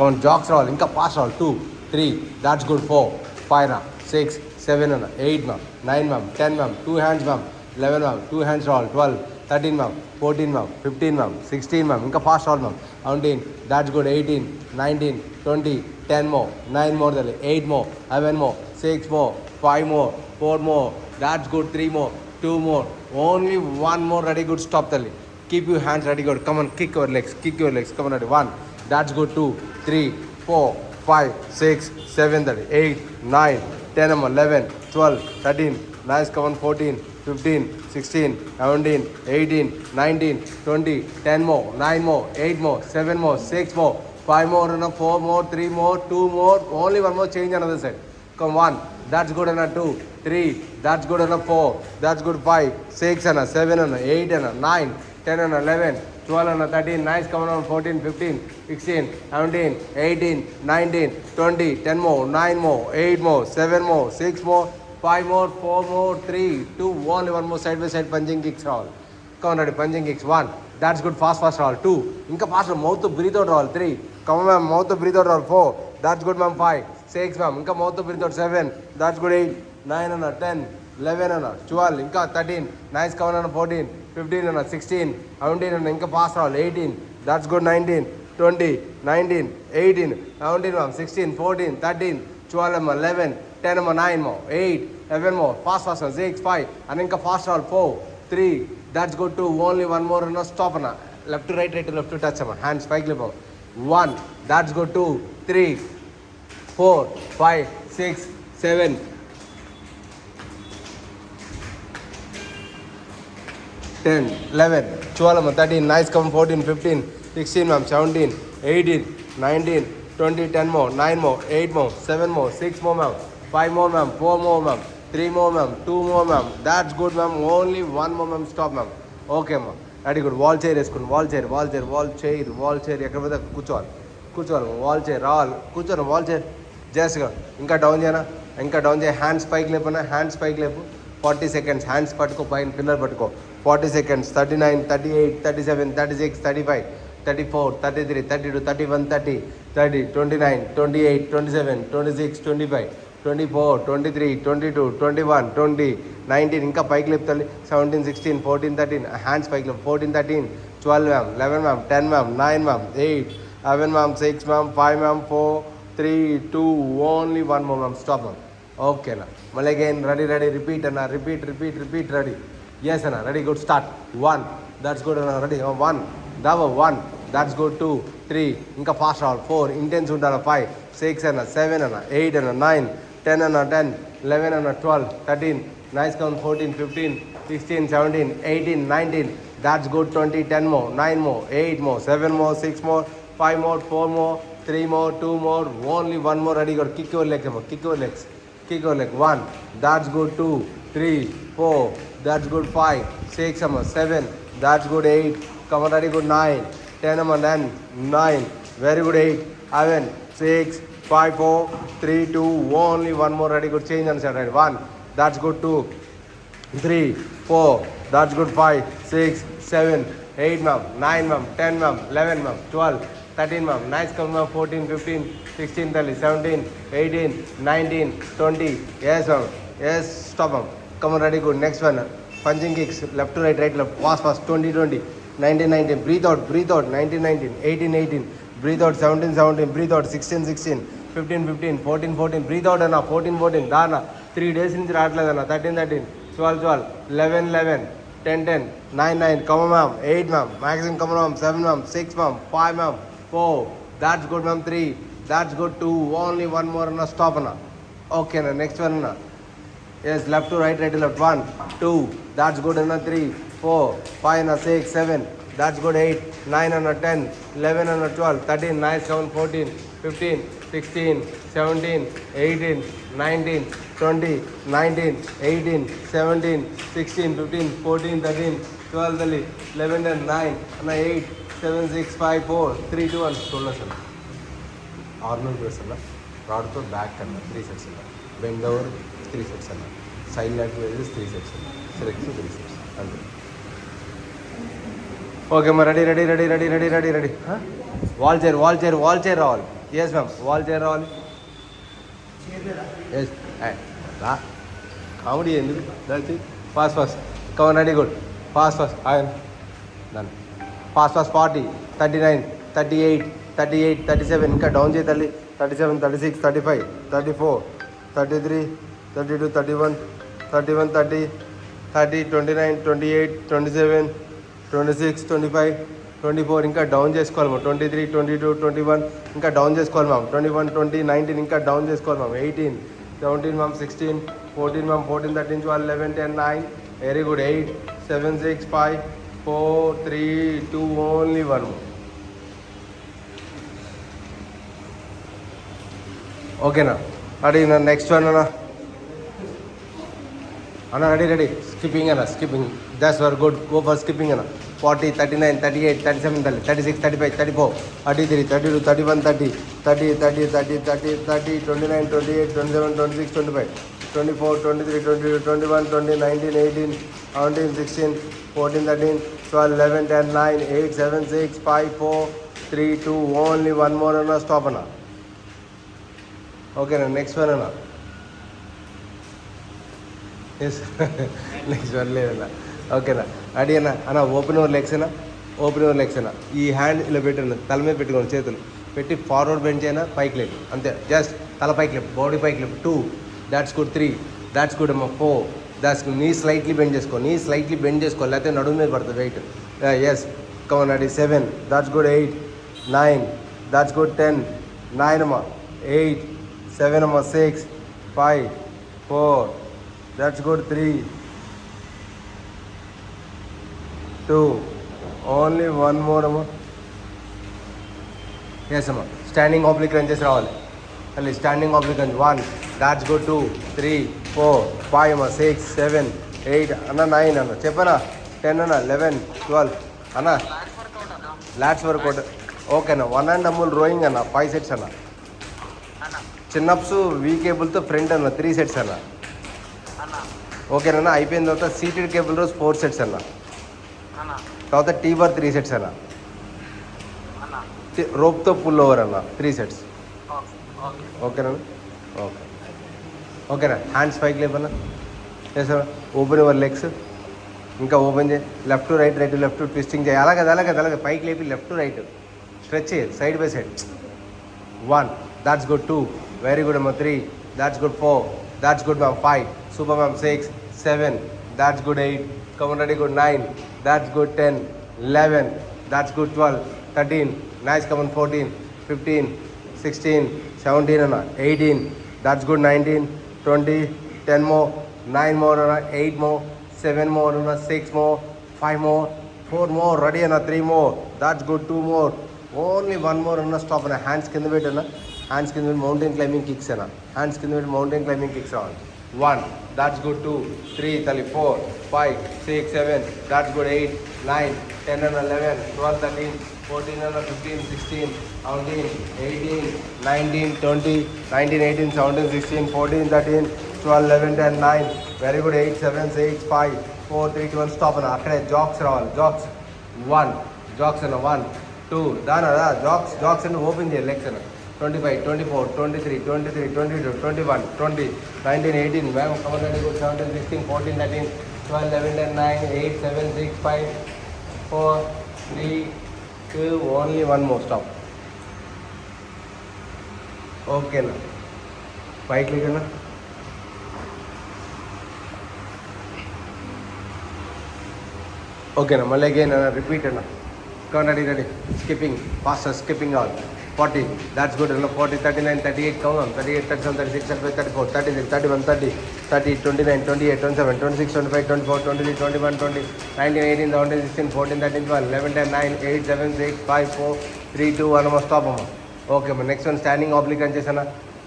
Come on jacks రావాలి, ఇంకా pass రావాలి. 2, 3, దాట్స్ గుడ్. 4, 5, 6, 7, 8, 9, 10, 2 hands, 11, 2 hands రావాలి. 12, 13, 14, 15, 16, ఇంకా ఫాస్ట్ రావాలి. 17, that's good. 18, 19, 20, 10 more, 9 more, 8 more, 11 more, 6 more, 5 more, 4 more, that's good. 3 more, 2 more, only 1 more. Ready, good. Stop tali. Keep your hands ready, good. Come on, kick your legs, come on. Ready. 1, that's good. 2, 3, 4, 5, 6, 7, 8, 9, 10, 11, 12, 13, nice. Come on. 14, 15, 16, 17, 18, 19, 20, 10 more, 9 more, 8 more, 7 more, 6 more, 5 more, 4 more, 3 more, 2 more, only 1 more. Change another side. Come. 1, that's good. 2, 3, that's good. 4, that's good. 5, 6, 7, 8, 9, 10, 11, 12, 13, nice. Come on. 14, 15, 16, 17, 18, 19, 20, 10 more, 9 more, 8 more, 7 more, 6 more, 5 more, 4 more, 3, 2, only 1 more. Side by side punching kicks all. Come on, ready. Punching kicks. 1, that's good. Fast all. 2, inka fast, mouth to breathe out all. 3, come on ma'am, mouth to breathe out all. 4, that's good ma'am. 5, 6 ma'am, inka mouth to breathe out. 7, that's good. 8, 9, 10, 11, 12, inka 13, nice. Come on. 14, 15, 16, 17, inka fast all. 18, that's good. 19, 20, 19, 18, 17 ma'am. 16, 14, 13, 12, 11, 10, 9 more, 8, 11 more, fast, 6, 5, and inka fast all. 4, 3, that's good. 2, only 1 more. Stop. Left to right, right to left to touch. Hands spike lip. 1, that's good. 2, 3, 4, 5, 6, 7, 10, 11, 12, 13, nice. Come. 14, 15, 16, 17, 18, 19, 20, 10 more, 9 more, 8 more, 7 more, 6 more, 5 more, 4 more, 3 more, 2 more, that's good, only 1 more, stop. Okay, ready, good. Wall chair వేసుకోండి. Wall chair ఎక్కడ పోతే కూర్చోవాలి. Wall chair రావాలి, కూర్చోను. Wall chair జస్ట్గా ఇంకా down చేయనా, hands పైకి లేపనా, 40 seconds. Hands పట్టుకో, పైన పిల్లర్ పట్టుకో. 40 seconds. 39, 38, 37, 36, 35, 34, 33, 32, 31, 30, 30, 29, 28, 27, 26, 25, 24, 23, 22, 21, 20, 19, ఇంకా పైకి లేపుతాలి. 17, 16, 14, 13, హ్యాండ్స్ పైకి లేపు. 14, 13, 12 11 10 9 8 11 6 5 4, 3, 2, only 1 more. Stop. ఓకేనా. మళ్ళీ అగైన్ రెడీ, రిపీట్ అన్న, రిపీట్, రెడీ. ఎస్ అన్న, ready, good. Start. 1, that's good అన్న, రెడీ. 1, 1, that's good. 2, 3, ఇంకా ఫాస్ట్ రావాలి. 4, ఇంటెన్స్ ఉండాలి. 5, 6 7 8 9, 10 10, 11 12, 13, nice. Count. 14, 15, 16, 17, 18, 19, that's good. 20, 10 more, 9 more, 8 more, 7 more, 6 more, 5 more, 4 more, 3 more, 2 more, only 1 more. Ready, go. Kick your legs. 1, that's good. 2, 3, 4, that's good. 5, 6 7, that's good. 8, come on. Ready, good. 9, 10 9, very good. 8, 11, 6, 5, 4, 3, 2, only 1 more. Ready, good. Change and set. Ready. 1, that's good. 2, 3, 4, that's good. 5, 6, 7, 8 9 10 11 12, 13 nice. Come 14, 15, 16, 17, 18, 19, 20, yes yes. Stop. Come on. Ready, good. Next one, punching kicks, left to right, right left, fast, 20, 20, 19, 19, breathe out, 19, 19, 18, 18, breathe out. 17, 17, breathe out. 16, 16, 15, 15, 14, 14, breathe out అన్న. 14, 14, దానా 3 days నుంచి రావట్లేదన్న. 13, 13, 12, 12, 11, 11, 10, 10, 9, 9, come on 8 maximum. Come on 7 6 5 4, that's good 3, that's good. 2, only 1 more అన్న. Stop అన్న. Okay అన్న. Next one అన్న. yes, left to right, right to left. 1, 2, that's good అన్న. 3, 4, 5 6, 7, that's good. 8, 9 10, 11 12, 13, nice. 14, 15, 16, 17, 18, 19, 20, 19, 18, 17, 16, 15, 14, 13, 12, 11, 9 and 8, 7, 6, 5, 4, 3, 2, 1. Shoulder sir. Arnold press alla. Rod to back kanna 3 sets alla. Bend over 3 sets alla. Side leg raises 3 sets alla. Select 3 sets. And okay, ma ready. Huh? Wall chair. Yes ma'am wall chair రావాలి. Yes రా comedy ఎందుకు దానికి fast fast cover ready good fast fast ఆయన దాన్ని fast fast 40 39 38 38 37 ఇంకా down చేయి తల్లి 37 36 35 34 33 32 31 31 30 30 29 28 27 26 25 24 ఇంకా డౌన్ చేసుకోవాలి మ్యామ్ 23 22 21 ఇంకా డౌన్ చేసుకోవాలి మ్యామ్ 21 20 19 ఇంకా డౌన్ చేసుకోవాలి ma'am 18 17 ma'am 16 14 ma'am 14 13 12 11 10 9 very good 8 7 6 5 4 3 2 only 1 ఓకేనా అడిగిన నెక్స్ట్ వన్ అన్న రెడీ స్కిప్పింగ్ అన్న skipping that's were good go for skipping అన్న 40 39 38 37 36 35 34 33 32 31 30 30 30 30 30 30 29 28 27 26 25 24 23 22 21 20 19 18 17 16 14 13 12 11 10 9 8 7 6 5 4 3 2 ఓన్లీ 1 మోర్ అన్న స్టాప్ అన్న ఓకేనా నెక్స్ట్ వన్ అన్న ఎస్ నెక్స్ట్ వన్ లేదన్నా ఓకేనా రెడీ అన్న ఓపెన్ యువర్ లెగ్స్ అన్న ఈ హ్యాండ్ ఇలా పెట్టిన తల మీద పెట్టుకోండి చేతులు పెట్టి ఫార్వర్డ్ బెండ్ చేయనా పైకి లేపు అంతే జస్ట్ తల పైకి లేపు బాడీ పైకి లేపు 2 దాట్స్ గుడ్ 3 దాట్స్ గుడ్ అమ్మ 4 దాట్స్ గుడ్ నీ స్లైట్లీ బెండ్ చేసుకో లేకపోతే నడుము మీద పడుతుంది wait yes come on ready 7 that's good 8 9 that's good 10 9 అమ్మ 8 7 అమ్మ 6 5 4 that's good 3 2 only one more అమ్మా yes అమ్మా స్టాండింగ్ ఆబ్లిక్ రంజెస్ రావాలి మళ్ళీ స్టాండింగ్ ఆబ్లిక్ రంజ్ 1 that's good 2 3 4 5 అమ్మా 6 7 8 అన్న 9 అన్న చెప్పనా 10 అన్న 11 12 అన్న లాట్స్ వర్కౌట్ ఓకే అన్న 1 and అమ్ముల్ రోయింగ్ అన్న 5 sets అన్న చిన్నప్స్ వీ కేబుల్తో ఫ్రంట్ అన్న 3 sets అన్న ఓకేనా అయిపోయిన తర్వాత సీటెడ్ కేబుల్ రోజ్ 4 sets అన్న తర్వాత టీ బార్ 3 sets అన్న రోప్తో పుల్ ఓవర్ అన్న 3 sets ఓకేనా ఓకేనా హ్యాండ్స్ పైకి లేపన్నా ఎస్ ఓపెన్ యువర్ లెగ్స్ ఇంకా ఓపెన్ చేయి left to right left to twisting చేయి అలాగే పైకి లేపి లెఫ్ట్ టు రైట్ స్ట్రెచ్ చేయి side by side 1 that's good 2 very good అమ్మ 3 that's good 4 that's good ma'am 5 super ma'am 6 7 that's good 8 come on ready good 9 that's good 10 11 that's good 12 13 nice come on 14 15 16 17 and 18 that's good 19 20 10 more 9 more and 8 more 7 more and 6 more 5 more 4 more ready and 3 more that's good 2 more only 1 more and stop and hands kinda wait and hands kinda mountain climbing kicks and hands kinda wait mountain climbing kicks on 1 that's good 2 3 tali 4 5 6 7 that's good 8 9 10 and 11 12 13 14 and 15 16 17 18 19 20 19 18 17 16 14 13 12 11 10 9 very good 8 7 6 5 4 3 2 1 stop and akkade jogs ravali jogs 1 jogs and 1 2 dana jogs and open your legs and 25, 24, 23, 23, 22, 21, 20, 19, 18, 17, 16, 14, 13, 12, 11, 10, 9, 8, 7, 6, 5, 4, 3, 2, only one more stop. Okay na. Right click na. Okay na. Malay again na. Repeat na. Come on, ready. Skipping, faster, skipping out. 40, that's good, 40, 39, 38, come on, 38, 37, 36, 35, 34, 36, 31, 30, 30, 29, 28, 27, 26, 25, 24, 23, 21, 20, 19, 18, 17, 16, 14, 13, 12, 11, 10, 9, 8, 7, 6, 5, 4, 3, 2, 1, stop. Okay, next one, standing oblique and chest.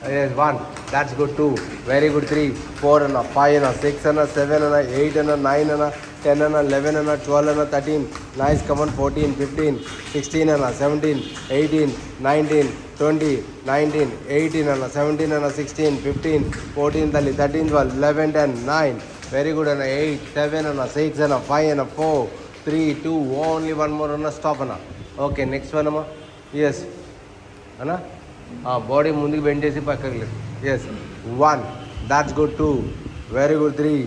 Yes, 1, that's good, 2, very good, 3, 4, 5, 6, 7, 8, 9, 10 and 11 and 12 and 13 nice come on 14 15 16 and 17 18 19 20 19 18 and 17 and 16 15 14 13 12 11 10 9 very good and 8 7 and 6 and 5 and 4 3 2 only one more and stop and okay next one amma yes anna body ముందుకు bend చేసి పక్కకి లేదు. Yes 1, that's good 2, very good 3,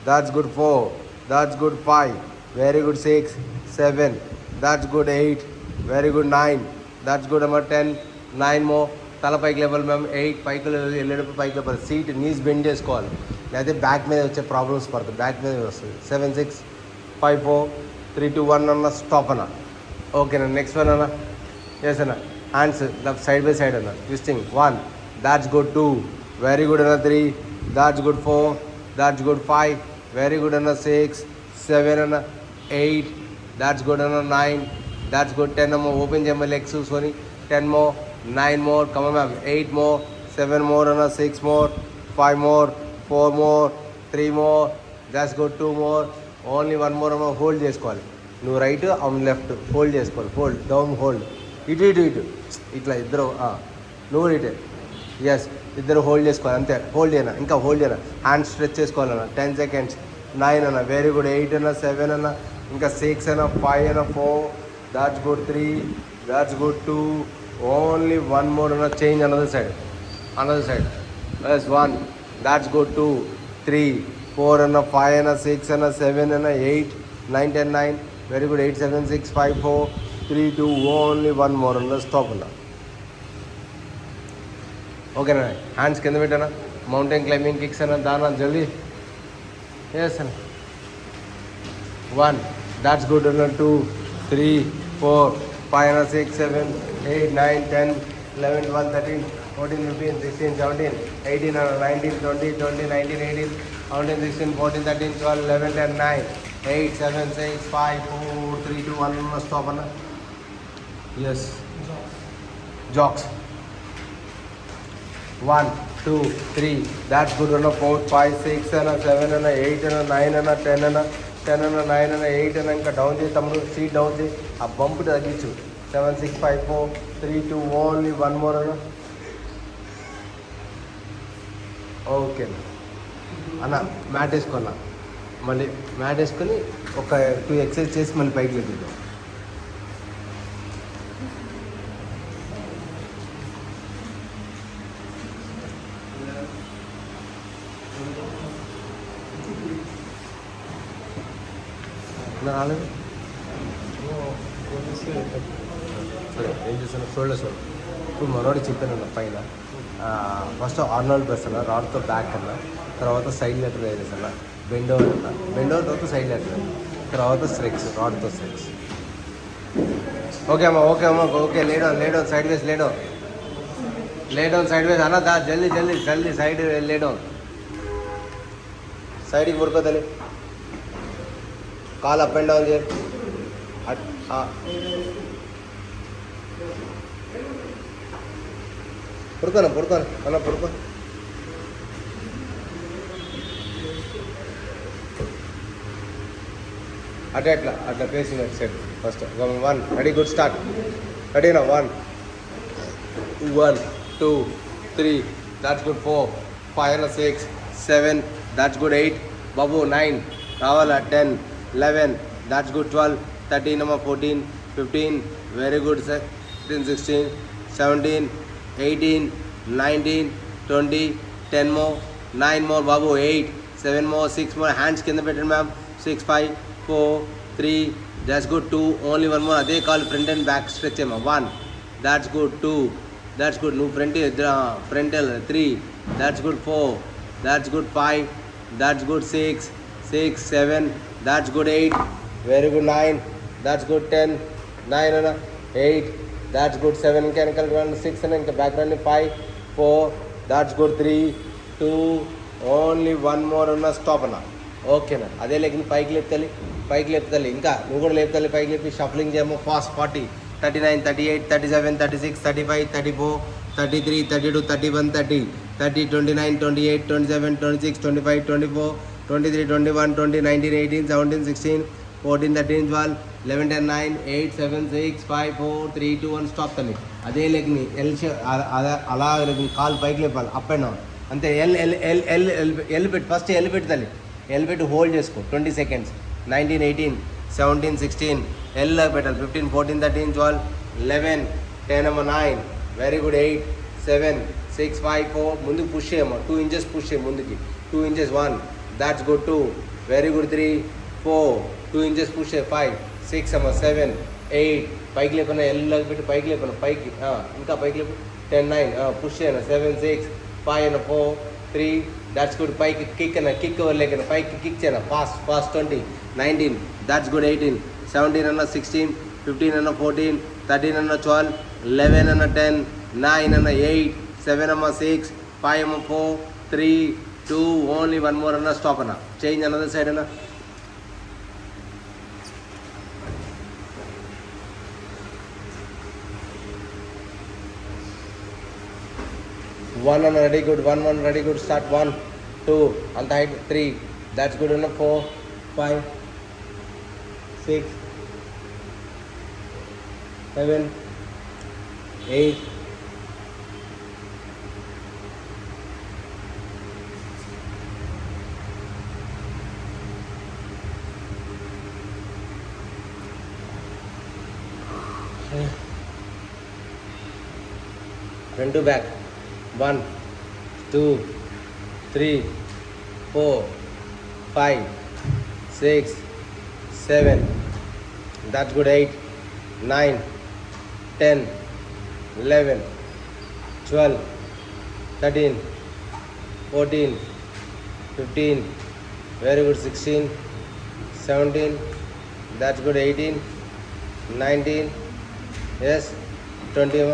that's good 4, that's good 5, very good 6, 7, that's good 8, very good 9, that's good number 10, 9 మో. తల పైకి level ma'am 8, పైకి వెళ్ళేటప్పుడు పైకి లెవెల్. సీట్ నీస్ బెండ్ చేసుకోవాలి, లేకపోతే బ్యాక్ మీద వచ్చే ప్రాబ్లమ్స్ పడుతుంది, బ్యాక్ మీద వస్తుంది. 7, 6, 5, 4, 3, 2, 1 అన్న స్టాప్ అన్న. ఓకేనా, నెక్స్ట్ వన్ అన్న. ఎస్ అన్న, hands left side by side అన్న, twisting. 1, that's good 2, very good అన్న 3, that's good 4, that's good 5, very good అన్న 6, 7 అన్న 8, దాట్స్ గుడ్ అన్న 9, దాట్స్ గుడ్ 10 అమ్మ. ఓపెన్ చేయమ్మ లెగ్స్ చూసుకొని. 10 more, 9 more, comma ma'am. 8 more, 7 more అన్న, 6 more, 5 more, 4 more, 3 more, that's good 2 more, only 1 more అమ్మ. Hold చేసుకోవాలి, నువ్వు రైట్ అవును లెఫ్ట్ హోల్డ్ చేసుకోవాలి. హోల్డ్ డౌన్, హోల్డ్ ఇటు ఇటు ఇటు ఇట్లా ఇద్దరు, నువ్వు ఇటే. ఎస్, ఇద్దరు హోల్డ్ చేసుకోవాలి అంతే. హోల్డ్ చేయనా, ఇంకా హోల్డ్ చేయనా. హ్యాండ్ స్ట్రెచ్ చేసుకోవాలన్న. 10 seconds. 9 అన్న, వెరీ గుడ్. 8 అన్న, 7 అన్న, ఇంకా 6 అన్న, 5 అన్న, 4, that's good 3, that's good 2, only 1 more అన్న. Change another side, another side. Yes 1, that's good 2, 3, 4 అన్న, 5 అన్న, 6 అన్న, 7 అన్న, 8, 9, 10, 9, వెరీ గుడ్. 8, 7, 6, 5, 4, 3, 2, ఓన్లీ 1 మోర్ అన్న. స్టాప్ అన్న. ఓకేనా, హ్యాండ్స్ కింద పెట్టానా. మౌంటైన్ క్లైంబింగ్ కిక్స్ అన్న, దానా జల్దీ. ఎస్ అన్న. 1, దాట్స్ గుడ్ అన్న. 2, 3, 4, 5 అన్న, 6, 7, 8, 9, 10, 11, 12, 13, 14, 15, 16, 17, 18 అన్న. 19, 20, 20, 19, 18, 19, 16, 14, 13, 12, 11, 10, 9, 8, 7, 6, 5, 4, 3, 2, 1 అన్న. స్టాప్ అన్న. Yes, jacks. 1, 2, 3, దాట్స్ గుడ్ అన్న. 4, 5, 6 అన్న, 7 అన్న, 8 అన్న, 9 అన్న, 10 అన్న, 10 అన్న, 9 అన్న, 8 అన్న. ఇంకా డౌన్ చేయి తమ్ముడు, సీట్ డౌన్ చేయి, ఆ బంప్ తగ్గించు. 7, 6, 5, 4, 3, 2, ఓన్లీ 1 మోర్ అన్న. ఓకే అన్న, మ్యాట్ వేసుకున్నా. మళ్ళీ మ్యాట్ వేసుకొని ఒక 2 ఎక్సర్సైజ్ చేసి మళ్ళీ పైకి లేపిద్దాం. రాలేదు సరే, ఏం చేస్తాను షోల్డర్స్. ఇప్పుడు మనోడి చెప్పాను పైన. ఫస్ట్ ఆర్నాల్డ్ ప్రెస్ అన్న, రాడ్తో బ్యాక్ అన్న, తర్వాత సైడ్ లెటర్ వేసేసి అన్న, బెండ్ ఓవర్ అన్న, బెండ్ ఓవర్ తర్వాత సైడ్ లెటర్, తర్వాత స్ట్రెక్స్, రాడ్తో స్ట్రెక్స్. ఓకే అమ్మ, ఓకే అమ్మ, ఓకే. లేడౌన్, లేడౌన్, సైడ్ వేస్, లేడౌన్, లేడౌన్, సైడ్ వేస్ అన్న. జల్దీ జల్దీ జల్దీ సైడ్ లేడౌన్. సైడ్కి పడుకోతలే, కాల్ అప్ అండ్ డౌన్ చేయి. పడుకోనా, పడుకోనా అన్న, పడుకో. అట్లా అట్లా అట్లా facing at side first. 1, ready, good start. రెడీనా. 1, 2, 3, దాట్స్ గుడ్. 4, 5 అన్న, 6, 7, దాట్స్ గుడ్. 8 బాబు. 9 రావాలా. 10, 11, దాట్స్ గుడ్. 12, 13 అమ్మ. 14, 15, very good sir. 15, 16, 17, 18, 19, 20, 10 more, 9 more బాబు. 8, 7 మోర్, 6 మోర్. హ్యాండ్స్ కింద పెట్టండి ma'am. 6, 5, 4, 3, that's good. 2, only 1 more. అదే call front and back stretch ఏమో. 1, that's good. 2, that's good. నువ్వు front 3, that's good. 4, that's good. 5, that's good. 6, 7, that's good. 8, very good. 9, that's good. 10, 9 అన్న. 8, that's good. 7 ఇంకా వెనకాల రండి. 6 అన్న, ఇంకా బ్యాక్ రండి. 5, 4, దాట్స్ గుడ్. 3, 2, ఓన్లీ 1 మోర్ అన్న. స్టాప్ అన్న. ఓకేనా, అదే లెగ్ పైకి లేపుతాలి, పైకి లేపుతాలి. ఇంకా నువ్వు కూడా లేపుతాలి, పైకి లేపి షఫలింగ్ చేయమో ఫాస్ట్. 40, 39, 38, 37, 36, 35, 34, 33, 32, 31, 30, 30, 29, 28, 27, 26, 25, 24, 23, 21, 20, 19, 18, 17, 16, 14, 13, 12, 11, 10, 9, 8, 7, 6, 5, 4, 3, 2, 1 స్టాప్ తల్లి. అదే లెగ్ని అలా కాలు పైకి లేపాలి, అప్ అండ్ డౌన్ అంతే. ఎల్ పెట్టి ఫస్ట్ ఎల్ పెట్టి తల్లి, ఎల్ పెట్టి హోల్డ్ చేసుకో 20 seconds. 19, 18, 17, 16, ఎల్ పెట్టాలి. 15, 14, 13, 12, 11, 10 9, వెరీ గుడ్. 8, 7 6 5 4 ముందుకు పుష్ చేయమ్మా 2 ఇంచెస్ పుష్ చేయి ముందుకి 2 inches 1 that's good 2 very good 3 4 2 inches push చేయి 5 6 అమ్మా 7 8 పైకి లేకుండా ఎల్లాగా పెట్టి పైకి లేకుండా పైకి ఇంకా పైకి లేపు 10 9 పుష్ చేయను 7 6 5 అన్న 4 3 దాట్స్ గుడ్ పైకి కిక్ అన్న కిక్ లేకన్నా పైకి కిక్ చేయను ఫాస్ట్ ఫాస్ట్ 20 19 దాట్స్ గుడ్ 18 17 అన్న 16 15 అన్న 14 13 అన్న 12 11 అన్న 10 9 అన్న 8 7 అమ్మ 6 5 అమ్మ 4 3 2 ఓన్లీ 1 మోర్ అన్న స్టాప్ అన్న చేంజ్ అనదర్ సైడ్ అన్న 1 and ready good 1 ready good start 1 2 on the height 3 that's good enough 4 5 6 7 8 front to back 1 2 3 4 5 6 7 that's good 8 9 10 11 12 13 14 15 very good 16 17 that's good 18 19 yes 20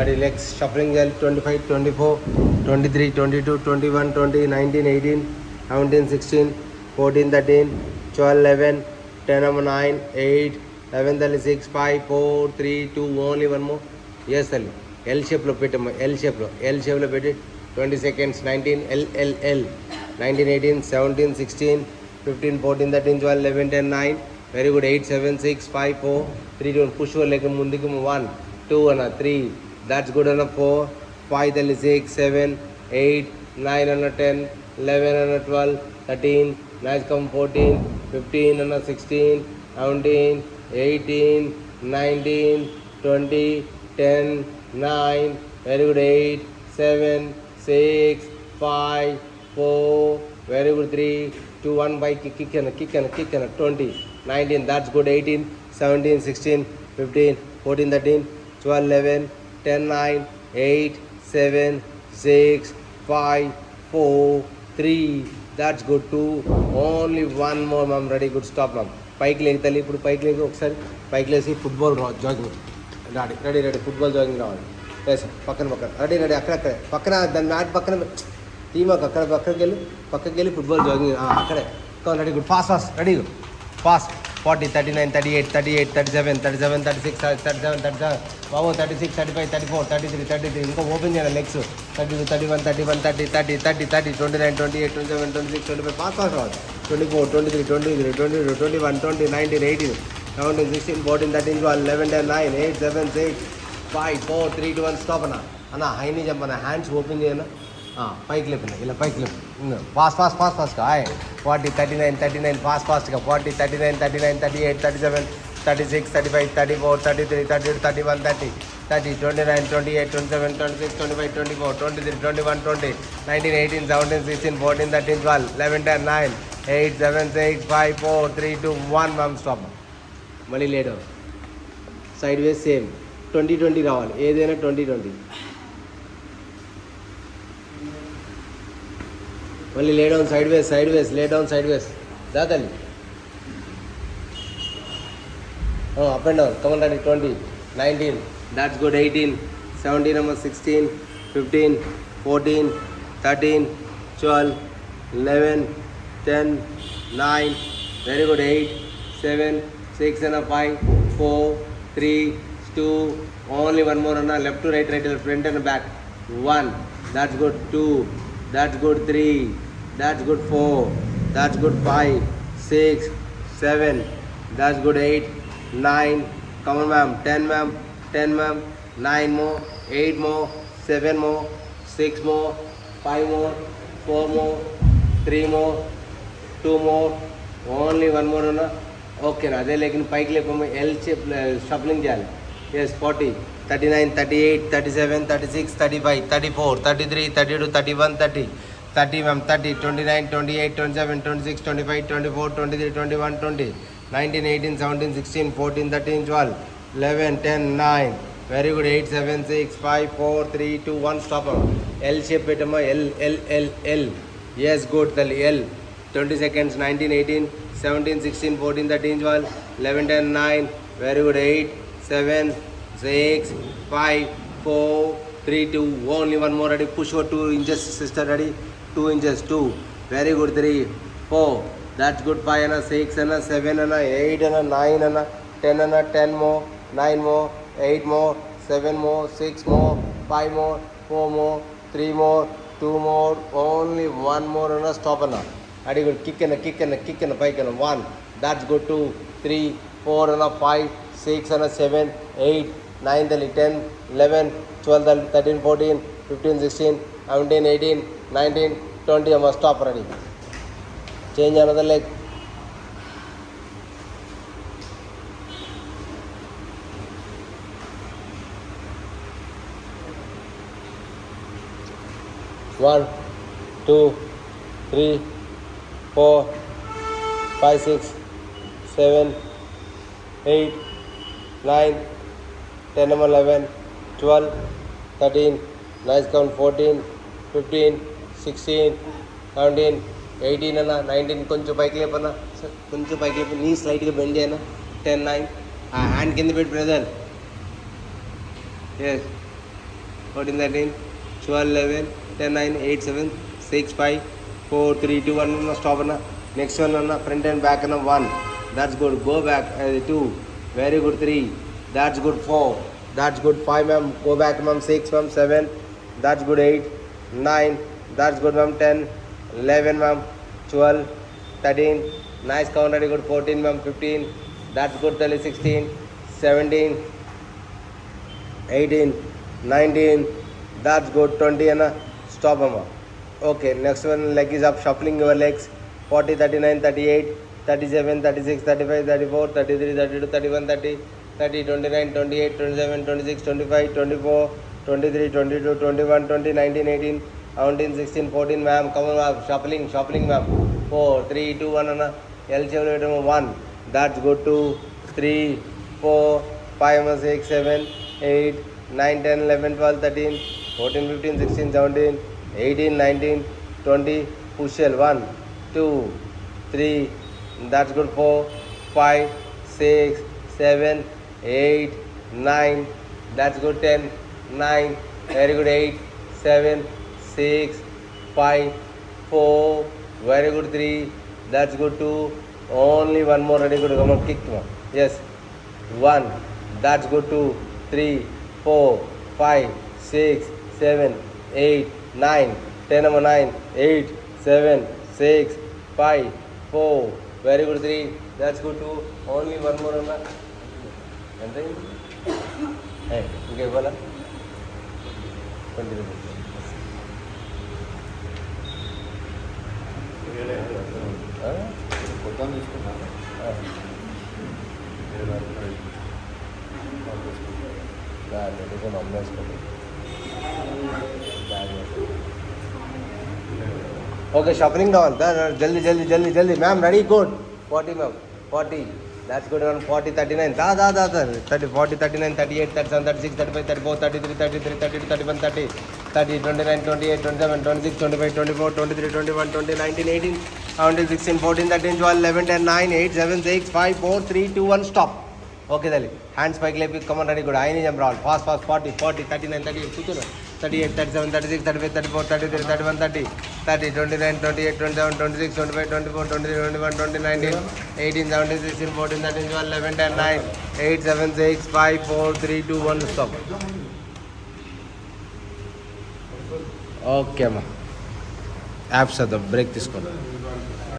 Adi legs shuffling gel 25 24 23 22 21 20 19 18 17 16 14 13 12 11 10 9 8 11 36 5 4 3 2 only one more yes tell L shape lo pettamma L shape lo petti 20 seconds 19 L 19 18 17 16 15 14 13 12 11 10 9 very good 8 7 6 5 4 3 2 push leg munduku 1 2 and 3 that's good enough 4 5 then 6 7 8 9 and 10 11 and 12 13 nice come 14 15 and 16 17 18 19 20 10 9 very good 8 7 6 5 4 very good 3 2 1 by kick and 20 19 that's good 18 17 16 15 14 13 12 11 10 9 8 7 6 5 4 3 that's good 2 only one more ma'am ready good stop ma'am పైకి లేకి తల్లి ఇప్పుడు పైకి లేకి ఒకసారి పైకి లేసి football jogging ready football jogging రావాలి ఎస్ పక్కన రెడీ అక్కడక్కడే పక్కన దాని మ్యాట్ పక్కన టీమాకు పక్కకి వెళ్ళి ఫుట్బాల్ జాగింగ్ అక్కడే ready good fast ready fast 40 39 38 37 36 37 బాబు 36 35 34 33 33 ఇంకా ఓపెన్ చేయాలి లెగ్స్ 32 31 31 30 30 30 29 28 27 26 25 ఫాస్ట్ రావాలి 24 23 23 22 21 20 19 18 17 16 14 13 12 11 10 9 8 7 6 5 4 3 2 1 స్టాప్ అన్న హైని చెప్పన్న హ్యాండ్స్ ఓపెన్ చేయనా పైకి లేపిన ఇలా పైకి లేపు ఫాస్ట్గా 40 39 ఫాస్ట్గా 40 39 38 37 36 35 34 33 32 31 30 29 28 27 26 25 24 23 21 20 19 18 17 16 14 13 12 11 10 9 8 7 6 5 4 3 2 1 మ్యామ్ స్టాప్ మళ్ళీ లేడు సైడ్ వేస్ సేమ్ 20 రావాలి ఏదైనా 20 మళ్ళీ లే down sideways lay down sideways దాతల్లి up and down come on ready 20 19 that's good 18 17 number 16 15 14 13 12 11 10 9 very good 8 7 6 and 5 4 3 2 only one more and left to right front and back 1 that's good 2 that's good 3 that's good 4 that's good 5 6 7 that's good 8 9 come on ma'am 10 ma'am 9 more 8 more 7 more 6 more 5 more 4 more 3 more 2 more only one more okay na ade lekin pike le L shape shuffling చేయాలి yes 40 39, 38, 37, 36, 35, 34, 33, 32, 31, 30. 30 ma'am, 30, 29, 28, 27, 26, 25, 24, 23, 21, 20, 19, 18, 17, 16, 14, 13, 12, 11, 10, 9. Very good. 8, 7, 6, 5, 4, 3, 2, 1. Stop. L shape పెట్టమ్మా. L. Yes, good. Tali L. 20 seconds. 19, 18, 17, 16, 14, 13, 12, 11, 10, 9. Very good. 8, 7, 6, 5, 4, 3, 2. Only one more. Ready. Push over 2 inches, sister. Ready. 2 inches. 2. Very good. 3, 4. That's good. 5 and 6 and 7 and 8 and 9 and 10 and 10 more. 9 more. 8 more, 7 more, 6 more, 5 more, 4 more, 3 more, 2 more, only 1 more and a stop and a. Very good. Kick and a kick and a kick and a pike and a 1. That's good. 2, 3, 4 and a 5, 6 and a 7, 8, 9, 10, 11, 12, 13, 14, 15, 16, 17, 18, 19, 20. I must stop ready. Change another leg. One, 2, 3, 4, 5, 6, 7, 8, 9, 10, 11, 12, 13, nice count, 14, 15, 16, 17, 18 అన్న 19 కొంచెం పైకి లేపన్నా కొంచెం పైకి లేపు నీ స్లైట్గా bend చేయనా 10, 9 ఆ hand కింద పెట్టి brother yes 14, 13, 12, 11, 10, 9, 8, 7, 6, 5, 4, 3, 2, 1 stop anna. Next one anna, front and back anna 1. That's good. Go back 2. Very good. 3. That's good. 4. That's good. 5 ma'am. Go back ma'am. 6 ma'am. 7. That's good. 8. 9. That's good ma'am. 10. 11 ma'am. 12. 13. Nice count. Very good. 14 ma'am. 15. That's good. 16. 17. 18. 19. That's good. 20 anna. Stop amma. Okay, next one leg is up. Shuffling your legs. 40, 39, 38, 37, 36, 35, 34, 33, 32, 31, 30, 30, 29, 28, 27, 26, 25, 24, 23, 22, 21, 20, 19, 18, 17, 16, 14. Ma'am, come on ma'am. Shuffling ma'am. 4, 3, 2, 1 anna. L shape 1. That's good. 2, 3, 4, 5, 6, 7, 8, 9, 10, 11, 12, 13, 14, 15, 16, 17, 18, 19, 20, push L 1, 2, 3, that's good. 4, 5, 6, 7, 8, 9, that's good. 10, 9, very good. 8, 7, 6, 5, 4, very good. 3, that's good. 2, only one more. Ready, good. Come on, kick one. Yes, 1, that's good. 2, 3, 4, 5, 6, 7, 8, 9, 10 number 9, 8, 7, 6, 5, 4, very good. 3, that's good. 2, only one more number. And then, hey, okay, voila. 20 rupees. Okay, shuffling down. Jaldi. Ma'am, ready? Good. 40, ma'am. 40. That's good. 40, 39. 30, 40, 39, 38, 37, 36, 35, 34, 33, 33, 32, 31, 30, 30, 29, 28, 27, 26, 25, 24, 23, 21, 20, 19, 18, 17, 16, 14, 13, 12, 11, 10, 9, 8, 7, 6, 5, 4, 3, 2, 1, stop. Okay, Dali. Hands spike lepi. Come on, ready? Good. I need jump round. Fast. 40, 39, 38. 38, 37, 36, 35, 34, 33, 31, 30, 30, 29, 28, 27, 26, 25, 24, 23, 21, 20, 19, 18, 17, 16, 14, 13, 12, 11, 10, 9, 8, 7, 6, 5, 4, 3, 2, 1, stop. Okay, ma. Apps are the break this corner.